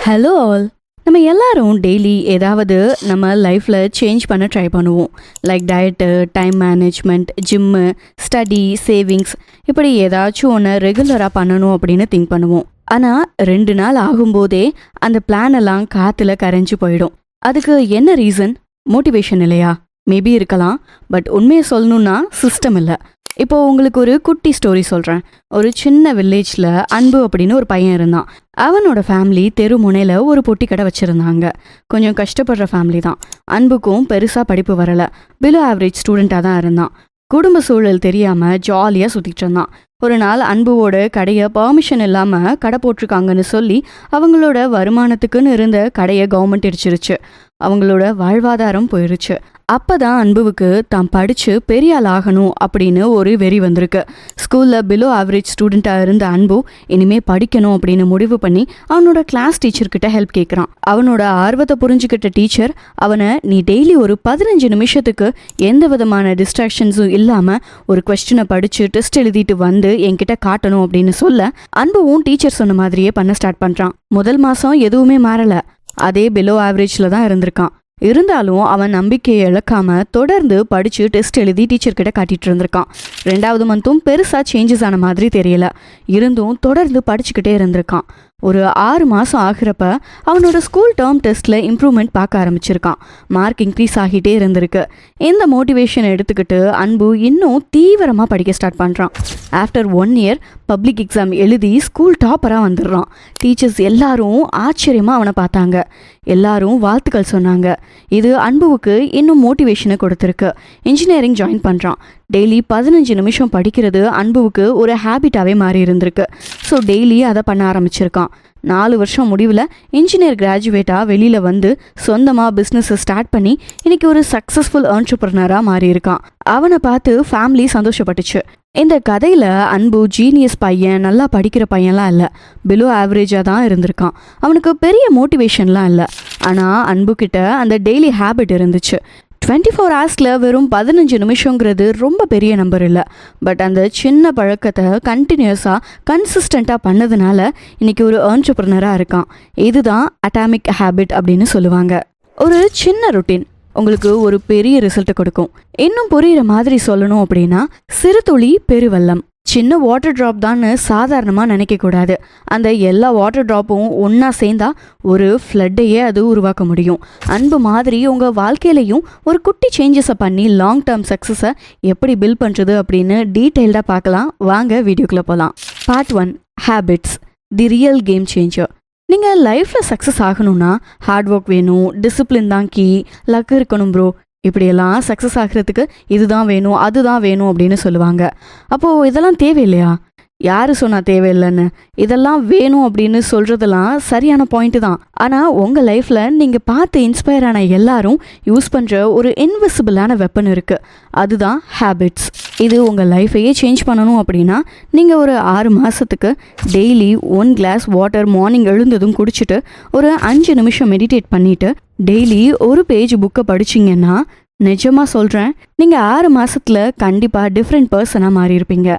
Hello all. நம்ம எல்லாரும் daily ஏதாவது நம்ம லைஃப்பில் சேஞ்ச் பண்ண ட்ரை பண்ணுவோம். Like diet, time management, gym, study, savings, இப்படி ஏதாச்சும் ஒன்று ரெகுலராக பண்ணணும் அப்படின்னு திங்க் பண்ணுவோம். ஆனால் 2 நாள் ஆகும்போதே அந்த பிளான் எல்லாம் காற்றுல கரைஞ்சு போயிடும். அதுக்கு என்ன ரீசன்? மோட்டிவேஷன் இல்லையா? மேபி இருக்கலாம். பட் உண்மையை சொல்லணும்னா சிஸ்டம் இல்லை. இப்போ உங்களுக்கு ஒரு குட்டி ஸ்டோரி சொல்கிறேன். ஒரு சின்ன வில்லேஜில் அன்பு அப்படின்னு ஒரு பையன் இருந்தான். அவனோட ஃபேமிலி தெரு முனையில் ஒரு பொட்டி கடை வச்சுருந்தாங்க. கொஞ்சம் கஷ்டப்படுற ஃபேமிலி தான். அன்புக்கும் பெருசாக படிப்பு வரலை. பிலோ ஆவரேஜ் ஸ்டூடெண்ட்டாக தான் இருந்தான். குடும்ப சூழல் தெரியாமல் ஜாலியாக சுற்றிட்டு இருந்தான். ஒரு நாள் அன்புவோட கடையை பர்மிஷன் இல்லாமல் கடை போட்டிருக்காங்கன்னு சொல்லி அவங்களோட வருமானத்துக்குன்னு இருந்த கடையை கவர்மெண்ட் இடிச்சிருச்சு. அவங்களோட வாழ்வாதாரம் போயிருச்சு. அப்பதான் அன்புவுக்கு தான் படிச்சு பெரிய ஆள் ஆகணும் அப்படின்னு ஒரு வெறி வந்திருக்கு. ஸ்கூல்ல பிலோ ஆவரேஜ் ஸ்டூடெண்டா இருந்த அன்பு இனிமே படிக்கணும் அப்படின்னு முடிவு பண்ணி அவனோட கிளாஸ் டீச்சர்கிட்ட ஹெல்ப் கேட்குறான். அவனோட ஆர்வத்தை புரிஞ்சுக்கிட்ட டீச்சர் அவனை, நீ டெய்லி ஒரு 15 நிமிஷத்துக்கு எந்த விதமான டிஸ்ட்ராக்ஷன்ஸும் இல்லாம ஒரு கொஸ்டினை படிச்சு டெஸ்ட் எழுதிட்டு வந்து என்கிட்ட காட்டணும் அப்படின்னு சொல்ல, அன்புவும் டீச்சர் சொன்ன மாதிரியே பண்ண ஸ்டார்ட் பண்றான். முதல் மாசம் எதுவுமே மாறல. அதே பிலோ ஆவரேஜ்ல தான் இருந்திருக்கான். இருந்தாலும் அவன் நம்பிக்கையை இழக்காம தொடர்ந்து படிச்சு டெஸ்ட் எழுதி டீச்சர்கிட்ட காட்டிட்டு இருந்திருக்கான். 2வது மந்த்தும் பெருசா சேஞ்சஸ் ஆன மாதிரி தெரியல. இருந்தும் தொடர்ந்து படிச்சுக்கிட்டே இருந்திருக்கான். ஒரு 6 மாதம் ஆகிறப்ப அவனோட ஸ்கூல் டேர்ம் டெஸ்ட்டில் இம்ப்ரூவ்மெண்ட் பார்க்க ஆரம்பிச்சிருக்கான். மார்க் இன்க்ரீஸ் ஆகிட்டே இருந்திருக்கு. இந்த மோட்டிவேஷன் எடுத்துக்கிட்டு அன்பு இன்னும் தீவிரமாக படிக்க ஸ்டார்ட் பண்ணுறான். ஆஃப்டர் 1 இயர் பப்ளிக் எக்ஸாம் எழுதி ஸ்கூல் டாப்பராக வந்துடுறான். டீச்சர்ஸ் எல்லாரும் ஆச்சரியமாக அவனை பார்த்தாங்க. எல்லாரும் வாழ்த்துக்கள் சொன்னாங்க. இது அன்புவுக்கு இன்னும் மோட்டிவேஷனை கொடுத்துருக்கு. இன்ஜினியரிங் ஜாயின் பண்ணுறான். டெய்லி 15 நிமிஷம் படிக்கிறது அன்புவுக்கு ஒரு ஹேபிட்டாகவே மாறி இருந்திருக்கு. ஸோ டெய்லி அதை பண்ண ஆரம்பிச்சிருக்கான். 4 வருஷம் முடிவில் இன்ஜினியர் கிராஜுவேட்டாக வெளியில் வந்து சொந்தமாக பிஸ்னஸை ஸ்டார்ட் பண்ணி இன்னைக்கு ஒரு சக்ஸஸ்ஃபுல் என்டர்பிரனராக மாறி இருக்கான். அவனை பார்த்து ஃபேமிலி சந்தோஷப்பட்டுச்சு. இந்த கதையில் அன்பு ஜீனியஸ் பையன், நல்லா படிக்கிற பையன்லாம் இல்லை. பிலோ ஆவரேஜாக தான் இருந்திருக்கான். அவனுக்கு பெரிய மோட்டிவேஷன்லாம் இல்லை. ஆனால் அன்புக்கிட்ட அந்த டெய்லி ஹேபிட் இருந்துச்சு. 24 ஹவர்ஸில் வெறும் 15 நிமிஷங்கிறது ரொம்ப பெரிய நம்பர் இல்லை. பட் அந்த சின்ன பழக்கத்தை கண்டினியூஸாக கன்சிஸ்டண்ட்டாக பண்ணதுனால இன்னைக்கு ஒரு என்டர்பிரனராக இருக்கான். இதுதான் அட்டாமிக் ஹேபிட் அப்படின்னு சொல்லுவாங்க. ஒரு சின்ன ரொட்டீன் உங்களுக்கு ஒரு பெரிய ரிசல்ட்டை கொடுக்கும். இன்னும் புரிகிற மாதிரி சொல்லணும் அப்படின்னா, சிறு துளி பெருவெள்ளம். சின்ன வாட்டர் ட்ராப் தான்னு சாதாரணமாக நினைக்கக்கூடாது. அந்த எல்லா வாட்டர் ட்ராப்பும் ஒன்றா சேர்ந்தா ஒரு ஃப்ளட்டையே அது உருவாக்க முடியும். அன்பு மாதிரி உங்கள் வாழ்க்கையிலையும் ஒரு குட்டி சேஞ்சஸை பண்ணி லாங் டேர்ம் சக்ஸஸை எப்படி பில்ட் பண்ணுறது அப்படின்னு டீட்டெயில்டாக பார்க்கலாம். வாங்க வீடியோக்குள்ளே போகலாம். Part 1, habits, the real game changer. நீங்கள் லைஃப்பில் சக்ஸஸ் ஆகணும்னா ஹார்ட் ஒர்க் வேணும், டிசிப்ளின் தான் கீ, லக் இருக்கணும் ப்ரோ, இப்படியெல்லாம் சக்ஸஸ் ஆகிறதுக்கு இதுதான் வேணும் அதுதான் வேணும் அப்படின்னு சொல்லுவாங்க. அப்போது இதெல்லாம் தேவையில்லையா? யார் சொன்னால் தேவையில்லைன்னு? இதெல்லாம் வேணும் அப்படின்னு சொல்கிறதெல்லாம் சரியான பாயிண்ட்டு தான். ஆனால் உங்கள் லைஃப்பில் நீங்கள் பார்த்து இன்ஸ்பயர் ஆன எல்லாரும் யூஸ் பண்ணுற ஒரு இன்விசிபிளான வெப்பன் இருக்குது. அதுதான் ஹேபிட்ஸ். இது உங்கள் லைஃபையே சேஞ்ச் பண்ணணும் அப்படின்னா நீங்கள் ஒரு 6 மாதத்துக்கு டெய்லி 1 கிளாஸ் வாட்டர் மார்னிங் எழுந்ததும் குடிச்சிட்டு ஒரு 5 நிமிஷம் மெடிடேட் பண்ணிவிட்டு டெய்லி ஒரு பேஜ் புக்கை படிச்சிங்கன்னா, நிஜமாக சொல்கிறேன், நீங்கள் 6 மாதத்தில் கண்டிப்பாக டிஃப்ரெண்ட் பர்சனாக மாறியிருப்பீங்க.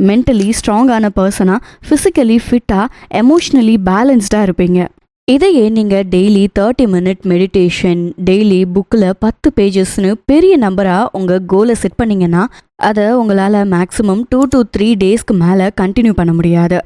மென்டலி ஸ்ட்ராங்கான பர்சனாக, ஃபிசிக்கலி ஃபிட்டாக, எமோஷ்னலி பேலன்ஸ்டாக இருப்பீங்க. இதையே நீங்கள் டெய்லி 30 மினிட் மெடிடேஷன், டெய்லி புக்கில் 10 பேஜஸ்னு பெரிய நம்பராக உங்கள் கோலை செட் பண்ணிங்கன்னா அதை உங்களால் மேக்ஸிமம் 2 to 3 டேஸ்க்கு மேலே கண்டினியூ பண்ண முடியாது.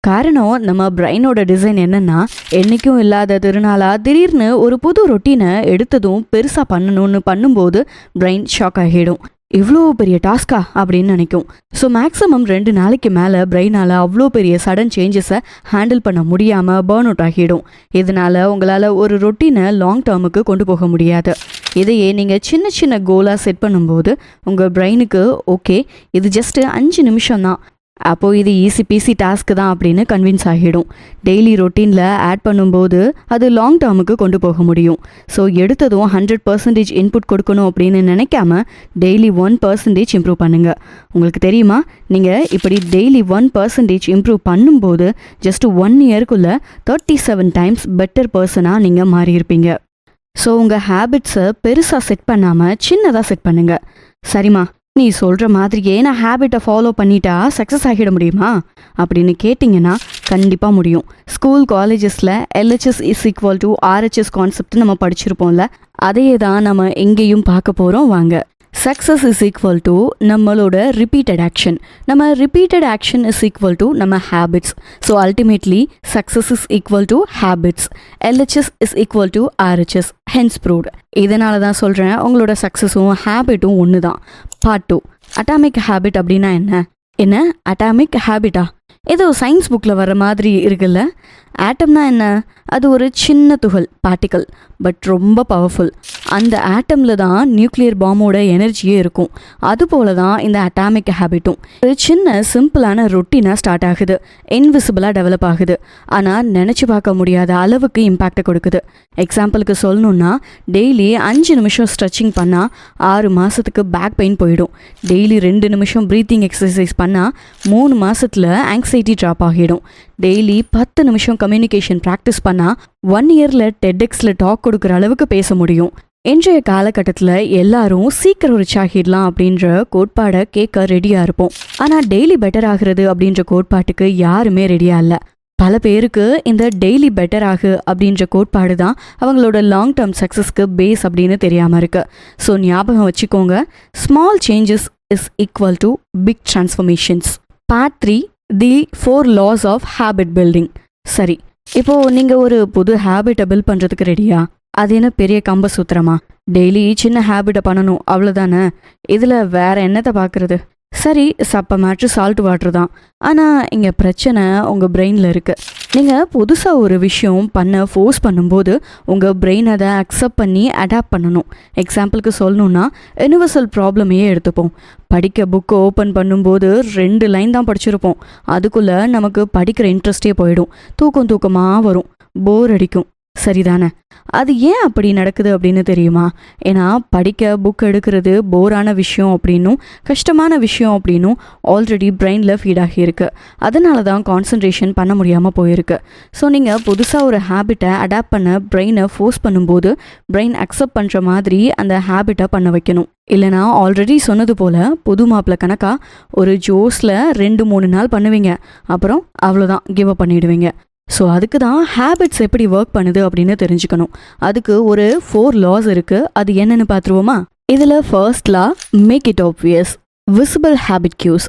காரணம், நம்ம பிரெயினோட டிசைன் என்னன்னா, என்றைக்கும் இல்லாத திருநாளா திடீர்னு ஒரு புது ரொட்டீனை எடுத்ததும் பெருசாக பண்ணணும்னு பண்ணும்போது பிரெயின் ஷாக் ஆகிடும். இவ்வளோ பெரிய டாஸ்கா அப்படின்னு நினைக்கும். ஸோ மேக்ஸிமம் 2 நாளைக்கு மேலே பிரெயினால் அவ்வளோ பெரிய சடன் சேஞ்சஸை ஹேண்டில் பண்ண முடியாமல் பர்ன் அவுட் ஆகிடும். இதனால் உங்களால் ஒரு ரொட்டீனை லாங் டேர்முக்கு கொண்டு போக முடியாது. இதையே நீங்கள் சின்ன சின்ன கோலாக செட் பண்ணும்போது உங்கள் பிரெயினுக்கு ஓகே, இது ஜஸ்ட்டு 5 நிமிஷம் தான், அப்போது இது ஈஸி பீஸி டாஸ்க்கு தான் அப்படின்னு கன்வின்ஸ் ஆகிடும். டெய்லி ரொட்டீனில் ஆட் பண்ணும்போது அது லாங் டேர்முக்கு கொண்டு போக முடியும். ஸோ எடுத்ததும் 100% இன்புட் கொடுக்கணும் அப்படின்னு நினைக்காம டெய்லி 1% இம்ப்ரூவ் பண்ணுங்கள். உங்களுக்கு தெரியுமா, நீங்கள் இப்படி டெய்லி 1% இம்ப்ரூவ் பண்ணும்போது ஜஸ்ட் 1 இயர்க்குள்ளே 37 டைம்ஸ் பெட்டர் பர்சனாக நீங்கள் மாறியிருப்பீங்க. ஸோ உங்கள் ஹேபிட்ஸை பெருசாக செட் பண்ணாமல் சின்னதாக செட் பண்ணுங்கள். சரிம்மா, நீ சொல்கிற மாதிரியே நான் ஹேபிட்டை ஃபாலோ பண்ணிட்டா சக்ஸஸ் ஆகிட முடியுமா அப்படின்னு கேட்டிங்கன்னா கண்டிப்பாக முடியும். ஸ்கூல் காலேஜஸில் LHS is equal to RHS concept நம்ம படிச்சிருப்போம்ல, அதையே தான் நம்ம எங்கேயும் பார்க்க போகிறோம் வாங்க. சக்ஸஸ் இஸ் ஈக்குவல் டு நம்மளோட ரிப்பீட்டட் ஆக்ஷன். நம்ம repeated action is equal to நம்ம habits. So ultimately success is equal to habits. LHS is equal to RHS, hence proved. இதனால தான் சொல்கிறேன் உங்களோட சக்ஸஸும் ஹேபிட்டும் ஒன்று தான். பார்ட் 2, அட்டாமிக் ஹேபிட் அப்படின்னா என்ன அட்டாமிக் ஹேபிட்டா? ஏதோ சயின்ஸ் புக்கில் வர மாதிரி இருக்குல்ல. ஆட்டம்னா என்ன? அது ஒரு சின்ன துகள், பார்ட்டிக்கல், பட் ரொம்ப பவர்ஃபுல். அந்த ஆட்டமில் தான் நியூக்ளியர் பாம்போட எனர்ஜியே இருக்கும். அதுபோல தான் இந்த அட்டாமிக் ஹேபிட்டும். ஒரு சின்ன சிம்பிளான ரொட்டீனாக ஸ்டார்ட் ஆகுது, இன்விசிபிளாக டெவலப் ஆகுது, ஆனால் நினச்சி பார்க்க முடியாத அளவுக்கு இம்பேக்டை கொடுக்குது. எக்ஸாம்பிளுக்கு சொல்லணுன்னா, டெய்லி 5 நிமிஷம் ஸ்ட்ரெச்சிங் பண்ணால் 6 மாதத்துக்கு பேக் பெயின் போயிடும். டெய்லி 2 நிமிஷம் ப்ரீத்திங் எக்ஸசைஸ் பண்ணால் 3 மாதத்தில் ஆங்ஸைட்டி ட்ராப் ஆகிடும். டெய்லி 10 நிமிஷம் கம்யூனிகேஷன் ப்ராக்டிஸ் பண்ணால் 1 இயரில் TEDxல டாக் கொடுக்குற அளவுக்கு பேச முடியும். இன்றைய காலகட்டத்தில் எல்லாரும் சீக்கிரம் ரிச் ஆகிடலாம் அப்படின்ற கோட்பாடை கேட்க ரெடியாக இருப்போம். ஆனால் டெய்லி பெட்டர் ஆகிறது அப்படின்ற கோட்பாட்டுக்கு யாருமே ரெடியாக இல்லை. பல பேருக்கு இந்த டெய்லி பெட்டர் ஆகு அப்படின்ற கோட்பாடு தான் அவங்களோட லாங் டேர்ம் சக்ஸஸ்க்கு பேஸ் அப்படின்னு தெரியாமல் இருக்கு. ஸோ ஞாபகம் வச்சுக்கோங்க, small changes is equal to big transformations. Part 3, the 4 laws of habit building. சரி, இப்போது நீங்கள் ஒரு புது ஹேபிட்டை பில்ட் பண்ணுறதுக்கு ரெடியா? அது என்ன பெரிய கம்ப சூத்திரமா? டெய்லி சின்ன ஹேபிட்டை பண்ணணும் அவ்வளோதானே. இதில் வேற என்னத்தை பார்க்குறது? சரி, சப்ப மேட்ரு சால்ட் வாட்டர் தான். ஆனால் இங்கே பிரச்சனை உங்கள் பிரெயினில் இருக்குது. நீங்கள் புதுசாக ஒரு விஷயம் பண்ண ஃபோர்ஸ் பண்ணும்போது உங்கள் பிரெயின் அதை அக்செப்ட் பண்ணி அடாப்ட் பண்ணணும். எக்ஸாம்பிளுக்கு சொல்லணுன்னா, யூனிவர்சல் ப்ராப்ளமையே எடுத்துப்போம். படிக்க புக்கு ஓப்பன் பண்ணும்போது 2 லைன் தான் படிச்சிருப்போம். அதுக்குள்ளே நமக்கு படிக்கிற இன்ட்ரெஸ்டே போயிடும். தூக்கமாக வரும், போர் அடிக்கும். சரிதானே? அது ஏன் அப்படி நடக்குது அப்படின்னு தெரியுமா? ஏன்னா படிக்க புக் எடுக்கிறது போரான விஷயம் அப்படின்னும் கஷ்டமான விஷயம் அப்படின்னும் ஆல்ரெடி பிரெயினில் ஃபீட் ஆகியிருக்கு. அதனால தான் கான்சன்ட்ரேஷன் பண்ண முடியாமல் போயிருக்கு. ஸோ நீங்கள் புதுசாக ஒரு ஹேபிட்டை அடாப்ட் பண்ண பிரெயினை ஃபோர்ஸ் பண்ணும்போது பிரெயின் அக்செப்ட் பண்ணுற மாதிரி அந்த ஹேபிட்டை பண்ண வைக்கணும். இல்லைனா ஆல்ரெடி சொன்னது போல் புது மாப்பிள்ள கணக்காக ஒரு ஜோஸில் 2-3 நாள் பண்ணுவீங்க, அப்புறம் அவ்வளோதான், கிவ் அப் பண்ணிடுவீங்க. ஸோ அதுக்கு தான் ஹேபிட்ஸ் எப்படி ஒர்க் பண்ணுது அப்படின்னு தெரிஞ்சுக்கணும். அதுக்கு ஒரு 4 laws இருக்குது. அது என்னென்னு பார்த்துருவோமா? இதில் first law, make it obvious. Visible habit cues.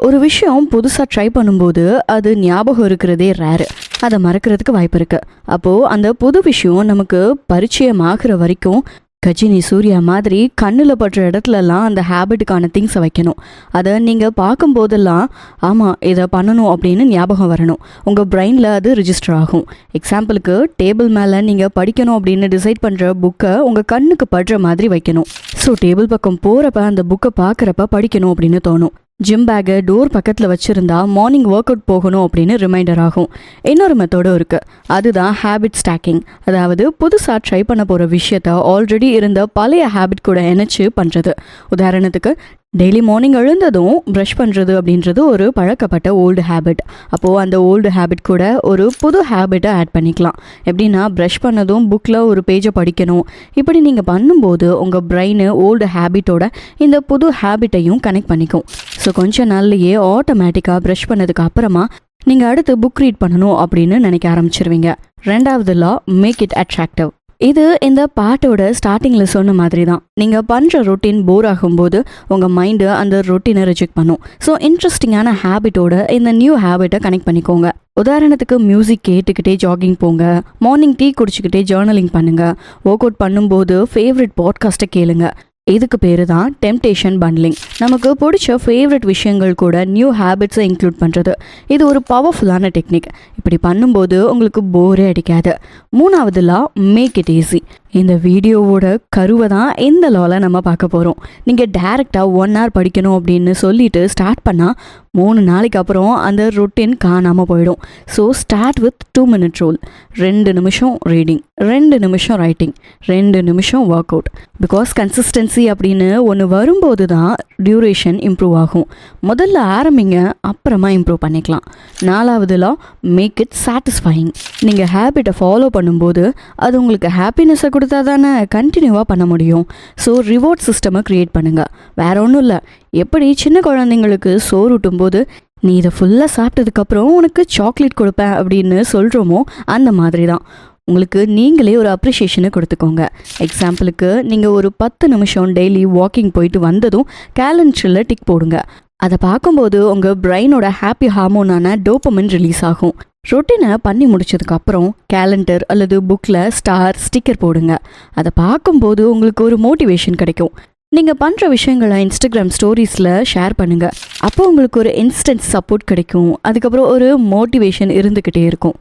ஒரு விஷயம் புதுசாக ட்ரை பண்ணும்போது அது ஞாபகம் இருக்கிறதே ரேரு, அதை மறக்கிறதுக்கு வாய்ப்பு இருக்குது. அப்போது அந்த புது விஷயம் நமக்கு பரிச்சயமாகிற வரைக்கும் கஜினி சூர்யா மாதிரி கண்ணில் படுற இடத்துலலாம் அந்த ஹேபிட்டுக்கான திங்ஸை வைக்கணும். அதை நீங்கள் பார்க்கும்போதெல்லாம் ஆமாம் இதை பண்ணணும் அப்படின்னு ஞாபகம் வரணும். உங்கள் பிரெயினில் அது ரிஜிஸ்டர் ஆகும். எக்ஸாம்பிளுக்கு, டேபிள் மேலே நீங்கள் படிக்கணும் அப்படின்னு டிசைட் பண்ணுற புக்கை உங்கள் கண்ணுக்கு படுற மாதிரி வைக்கணும். ஸோ டேபிள் பக்கம் போகிறப்ப அந்த புக்கை பார்க்குறப்ப படிக்கணும் அப்படின்னு தோணும். ஜிம் பேக்கை டோர் பக்கத்தில் வச்சுருந்தா மார்னிங் ஒர்க் அவுட் போகணும் அப்படின்னு ரிமைண்டர் ஆகும். இன்னொரு மெத்தடும் இருக்குது, அதுதான் ஹேபிட் ஸ்டாக்கிங். அதாவது புதுசாக ட்ரை பண்ண போகிற விஷயத்த ஆல்ரெடி இருந்த பழைய ஹேபிட் கூட இணைச்சு பண்ணுறது. உதாரணத்துக்கு, டெய்லி மார்னிங் எழுந்ததும் ப்ரஷ் பண்ணுறது அப்படின்றது ஒரு பழக்கப்பட்ட ஓல்டு ஹேபிட். அப்போது அந்த ஓல்டு ஹேபிட் கூட ஒரு புது ஹேபிட்டை ஆட் பண்ணிக்கலாம். எப்படின்னா, ப்ரஷ் பண்ணதும் புக்கில் ஒரு பேஜை படிக்கணும். இப்படி நீங்கள் பண்ணும்போது உங்கள் பிரெயின் ஓல்டு ஹேபிட்டோட இந்த புது ஹேபிட்டையும் கனெக்ட் பண்ணிக்கும். ஸோ கொஞ்ச நாள்லையே ஆட்டோமேட்டிக்காக ப்ரஷ் பண்ணதுக்கு அப்புறமா நீங்கள் அடுத்து புக் ரீட் பண்ணணும் அப்படின்னு நினைக்க ஆரம்பிச்சிருவீங்க. 2வது லா, மேக் இட் அட்ராக்டிவ். இது இந்த பாட்டோட ஸ்டார்டிங்கில் சொன்ன மாதிரி தான். நீங்கள் பண்ணுற ரொட்டீன் போர் ஆகும்போது உங்கள் மைண்டு அந்த ரொட்டீனை ரிஜெக்ட் பண்ணும். ஸோ இன்ட்ரெஸ்டிங்கான ஹேபிட்டோட இந்த நியூ ஹேபிட்டை கனெக்ட் பண்ணிக்கோங்க. உதாரணத்துக்கு, மியூசிக் கேட்டுக்கிட்டே ஜாகிங் போங்க, மார்னிங் டீ குடிச்சிக்கிட்டே ஜேர்னலிங் பண்ணுங்கள், ஒர்க் அவுட் பண்ணும்போது ஃபேவரட் பாட்காஸ்ட்டை கேளுங்க. இதுக்கு பேர் தான் டெம்டேஷன் பண்ட்லிங். நமக்கு பிடிச்ச ஃபேவரட் விஷயங்கள் கூட நியூ ஹேபிட்ஸை இன்க்ளூட் பண்ணுறது. இது ஒரு பவர்ஃபுல்லான டெக்னிக். இப்படி பண்ணும்போது உங்களுக்கு போரே அடிக்காது. 3வது லா, மேக் இட் ஈஸி. இந்த வீடியோவோட கருவை தான் இந்த லாவில் நம்ம பார்க்க போகிறோம். நீங்கள் டேரெக்டாக 1 hour படிக்கணும் அப்படின்னு சொல்லிட்டு ஸ்டார்ட் பண்ணால் 3 நாளைக்கு அப்புறம் அந்த ரொட்டீன் காணாமல் போயிடும். So start with 2 minute rule. 2 நிமிஷம் ரீடிங், 2 நிமிஷம் ரைட்டிங், 2 நிமிஷம் ஒர்க் அவுட். பிகாஸ் கன்சிஸ்டன்சி அப்படின்னு ஒன்று வரும்போது தான் டியூரேஷன் இம்ப்ரூவ் ஆகும். முதல்ல ஆரம்பிங்க, அப்புறமா இம்ப்ரூவ் பண்ணிக்கலாம். 4வது லா, மேக் இட் சாட்டிஸ்ஃபையிங். நீங்கள் ஹேபிட்டை ஃபாலோ பண்ணும்போது அது உங்களுக்கு ஹாப்பினஸை கொடுத்தா தானே கண்டினியூவாக பண்ண முடியும். ஸோ ரிவார்ட் சிஸ்டமை க்ரியேட் பண்ணுங்கள். வேற ஒன்றும் இல்லை, எப்படி சின்ன குழந்தைங்களுக்கு சோறு ஊட்டும் போது நீ இதை ஃபுல்லாக சாப்பிட்டதுக்கப்புறம் உனக்கு சாக்லேட் கொடுப்பேன் அப்படின்னு சொல்கிறோமோ அந்த மாதிரி தான். உங்களுக்கு நீங்களே ஒரு அப்ரிஷியேஷனை கொடுத்துக்கோங்க. எக்ஸாம்பிளுக்கு நீங்கள் ஒரு 10 நிமிஷம் டெய்லி வாக்கிங் போயிட்டு வந்ததும் கேலண்டரில் டிக் போடுங்க. அதை பார்க்கும்போது உங்கள் பிரெயினோட ஹாப்பி ஹார்மோனான டோபமின் ரிலீஸ் ஆகும். ரொட்டீனை பண்ணி முடிச்சதுக்கப்புறம் கேலண்டர் அல்லது புக்கில் ஸ்டார் ஸ்டிக்கர் போடுங்க. அதை பார்க்கும்போது உங்களுக்கு ஒரு மோட்டிவேஷன் கிடைக்கும். நீங்கள் பண்ணுற விஷயங்களை இன்ஸ்டாகிராம் ஸ்டோரிஸில் ஷேர் பண்ணுங்கள். அப்போ உங்களுக்கு ஒரு இன்ஸ்டன்ட் சப்போர்ட் கிடைக்கும். அதுக்கப்புறம் ஒரு மோட்டிவேஷன் இருந்துக்கிட்டே இருக்கும்.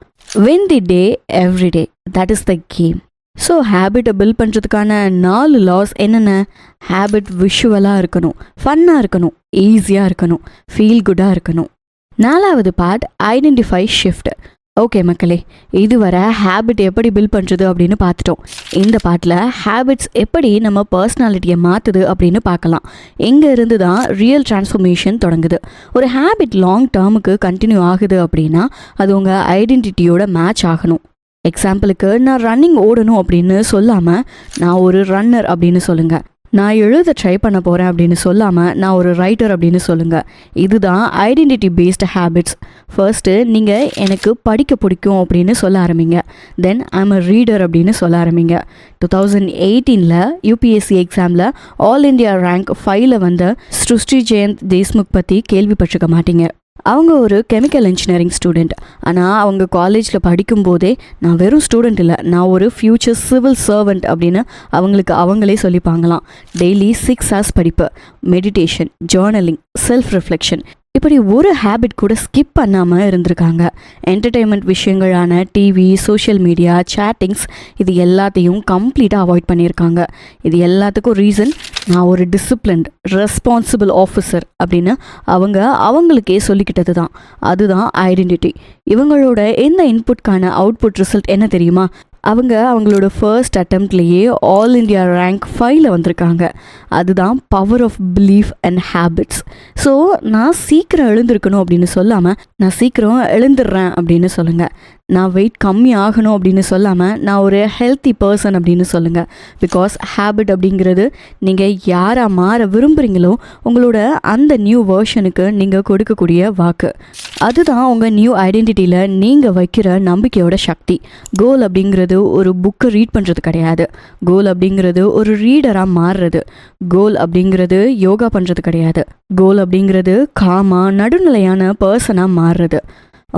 Win the day every day, that is the game. So ஹேபிட்டை பில்ட் பண்ணுறதுக்கான 4 லாஸ் என்னென்ன? ஹேபிட் விஷுவலாக இருக்கணும், ஃபன்னாக இருக்கணும், ஈஸியாக இருக்கணும், ஃபீல் குட்டாக இருக்கணும். 4வது பார்ட் ஐடென்டிஃபை ஷிஃப்ட். ஓகே மக்களே, இதுவரை ஹேபிட் எப்படி பில்ட் பண்ணுறது அப்படின்னு பார்த்துட்டோம். இந்த பார்ட்டில் ஹேபிட்ஸ் எப்படி நம்ம பர்சனாலிட்டியை மாற்றுது அப்படின்னு பார்க்கலாம். எங்கே இருந்து தான் ரியல் டிரான்ஸ்ஃபர்மேஷன் தொடங்குது. ஒரு ஹேபிட் லாங் டேர்முக்கு கண்டினியூ ஆகுது அப்படின்னா அது உங்கள் ஐடென்டிட்டியோட மேட்ச் ஆகணும். எக்ஸாம்பிளுக்கு, நான் ரன்னிங் ஓடணும் அப்படின்னு சொல்லாமல் நான் ஒரு ரன்னர் அப்படின்னு சொல்லுங்கள். நான் எழுத ட்ரை பண்ண போகிறேன் அப்படின்னு சொல்லாமல் நான் ஒரு ரைட்டர் அப்படின்னு சொல்லுங்கள். இதுதான் ஐடென்டிட்டி பேஸ்டு ஹேபிட்ஸ். ஃபர்ஸ்ட்டு நீங்கள் எனக்கு படிக்க பிடிக்கும் அப்படின்னு சொல்ல ஆரம்பிங்க. தென் ஐம் அ ரீடர் அப்படின்னு சொல்ல ஆரம்பிங்க. 2018 யூபிஎஸ்சி எக்ஸாமில் ஆல் இண்டியா ரேங்க் 5 வந்த ஸ்ருஷ்டி ஜெயந்த் தேஷ்முக் பற்றி கேள்விப்பட்டிருக்க மாட்டீங்க. அவங்க ஒரு கெமிக்கல் இன்ஜினியரிங் ஸ்டூடெண்ட். ஆனால் அவங்க காலேஜில் படிக்கும்போதே நான் வெறும் ஸ்டூடெண்ட் இல்லை, நான் ஒரு ஃப்யூச்சர் சிவில் சர்வெண்ட் அப்படின்னு அவங்களே சொல்லிப்பாங்களாம். டெய்லி 6 hours படிப்பு, மெடிடேஷன், ஜேர்னலிங், செல்ஃப் ரிஃப்ளெக்ஷன், இப்படி ஒரு ஹேபிட் கூட ஸ்கிப் பண்ணாமல் இருந்திருக்காங்க. என்டர்டெயின்மெண்ட் விஷயங்களான டிவி, சோஷியல் மீடியா, சேட்டிங்ஸ் இது எல்லாத்தையும் கம்ப்ளீட்டாக அவாய்ட் பண்ணியிருக்காங்க. இது எல்லாத்துக்கும் ரீசன் நான் ஒரு டிசிப்ளின்ட் ரெஸ்பான்சிபிள் ஆஃபீஸர் அப்படின்னு அவங்களுக்கே சொல்லிக்கிட்டது தான். அதுதான் ஐடென்டிட்டி. இவங்களோட இந்த இன்புட்கான அவுட்புட் ரிசல்ட் என்ன தெரியுமா? அவங்களோட ஃபர்ஸ்ட் அட்டெம்ப்ட்லேயே ஆல் இண்டியா ரேங்க் 5 வந்திருக்காங்க. அதுதான் power of belief and habits. So நான் சீக்கிரம் எழுந்திருக்கணும் அப்படின்னு சொல்லாமல் நான் சீக்கிரம் எழுந்துடுறேன் அப்படின்னு சொல்லுங்கள். நான் வெயிட் கம்மி ஆகணும் அப்படின்னு சொல்லாமல் நான் ஒரு ஹெல்த்தி பர்சன் அப்படின்னு சொல்லுங்கள். பிகாஸ் ஹேபிட் அப்படிங்கிறது நீங்கள் யாராக மாற விரும்புகிறீங்களோ உங்களோட அந்த நியூ வேர்ஷனுக்கு நீங்கள் கொடுக்கக்கூடிய வாக்கு. அதுதான் உங்கள் நியூ ஐடென்டிட்டியில் நீங்கள் வைக்கிற நம்பிக்கையோட சக்தி. கோல் அப்படிங்கிறது ஒரு புக்கை ரீட் பண்ணுறது கிடையாது. கோல் அப்படிங்கிறது ஒரு ரீடராக மாறுறது. கோல் அப்படிங்கிறது யோகா பண்ணுறது கிடையாது. கோல் அப்படிங்கிறது காமாக நடுநிலையான பர்சனாக மாறுறது.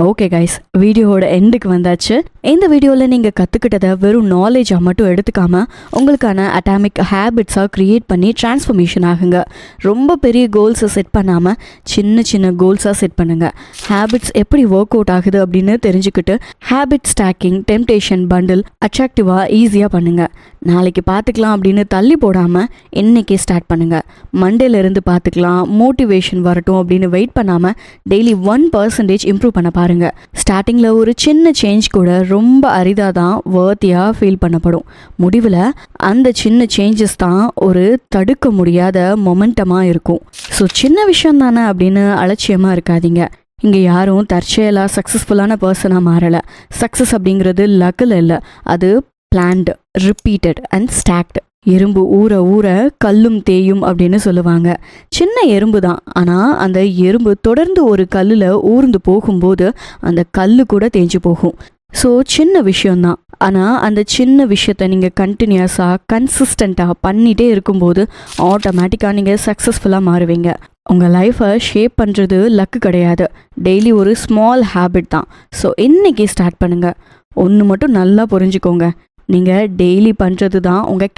ஓகே கைஸ், வீடியோவோட எண்டுக்கு வந்தாச்சு. இந்த வீடியோவில் நீங்கள் கற்றுக்கிட்டதை வெறும் நாலேஜாக மட்டும் எடுத்துக்காமல் உங்களுக்கான அட்டாமிக் ஹேபிட்ஸாக க்ரியேட் பண்ணி டிரான்ஸ்ஃபர்மேஷன் ஆகுங்க. ரொம்ப பெரிய கோல்ஸை செட் பண்ணாமல் சின்ன சின்ன கோல்ஸாக செட் பண்ணுங்கள். ஹேபிட்ஸ் எப்படி ஒர்க் அவுட் ஆகுது அப்படின்னு தெரிஞ்சுக்கிட்டு ஹேபிட் ஸ்டாக்கிங், டெம்டேஷன் பண்டில் அட்ராக்டிவாக ஈஸியாக பண்ணுங்கள். நாளைக்கு பார்த்துக்கலாம் அப்படின்னு தள்ளி போடாமல் இன்றைக்கே ஸ்டார்ட் பண்ணுங்கள். மண்டேலேருந்து பார்த்துக்கலாம், மோட்டிவேஷன் வரட்டும் அப்படின்னு வெயிட் பண்ணாமல் டெய்லி 1% இம்ப்ரூவ் பண்ண பாருங்கள். ஸ்டார்டிங்கில் ஒரு சின்ன சேஞ்ச் கூட ரொம்ப அரிதாக தான் வர்த்தியாக ஃபீல் பண்ணப்படும். முடிவில் அந்த சின்ன சேஞ்சஸ் தான் ஒரு தடுக்க முடியாத மொமெண்டமாக இருக்கும். ஸோ சின்ன விஷயம் தானே அப்படின்னு அலட்சியமாக இருக்காதீங்க. இங்கே யாரும் தற்செயலாக சக்ஸஸ்ஃபுல்லான பர்சனாக மாறலை. சக்ஸஸ் அப்படிங்கிறது லக்கில் இல்லை, அது பிளான்டு, ரிப்பீட்டட் அண்ட் ஸ்டாக்டு. எறும்பு ஊற ஊற கல்லும் தேயும் அப்படின்னு சொல்லுவாங்க. சின்ன எறும்பு தான், ஆனால் அந்த எறும்பு தொடர்ந்து ஒரு கல்லில் ஊர்ந்து போகும்போது அந்த கல் கூட தேஞ்சு போகும். ஸோ சின்ன விஷயந்தான், ஆனால் அந்த சின்ன விஷயத்த நீங்கள் கண்டினியூஸாக கன்சிஸ்டண்ட்டாக பண்ணிகிட்டே இருக்கும்போது ஆட்டோமேட்டிக்காக நீங்கள் சக்ஸஸ்ஃபுல்லாக மாறுவீங்க. உங்கள் லைஃப்பை ஷேப் பண்ணுறது லக்கு கிடையாது, டெய்லி ஒரு ஸ்மால் ஹேபிட் தான். ஸோ இன்றைக்கி ஸ்டார்ட் பண்ணுங்கள். ஒன்று மட்டும் நல்லா புரிஞ்சுக்கோங்க, நீங்கள் டெய்லி பண்ணுறது தான் உங்கள்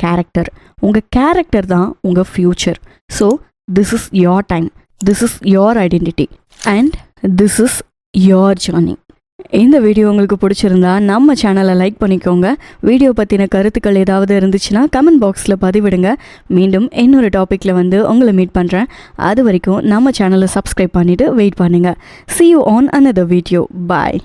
கேரக்டர் தான் உங்கள் future. So this is your time, this is your identity and this is your journey. இந்த வீடியோ உங்களுக்கு பிடிச்சிருந்தா நம்ம சேனலை லைக் பண்ணிக்கோங்க. வீடியோ பற்றின கருத்துக்கள் ஏதாவது இருந்துச்சுன்னா கமெண்ட் பாக்ஸில் பதிவிடுங்க. மீண்டும் இன்னொரு டாப்பிக்கில் உங்களை மீட் பண்ணுறேன். அது வரைக்கும் நம்ம சேனலை சப்ஸ்கிரைப் பண்ணிவிட்டு வெயிட் பண்ணுங்கள். See you on another video. Bye.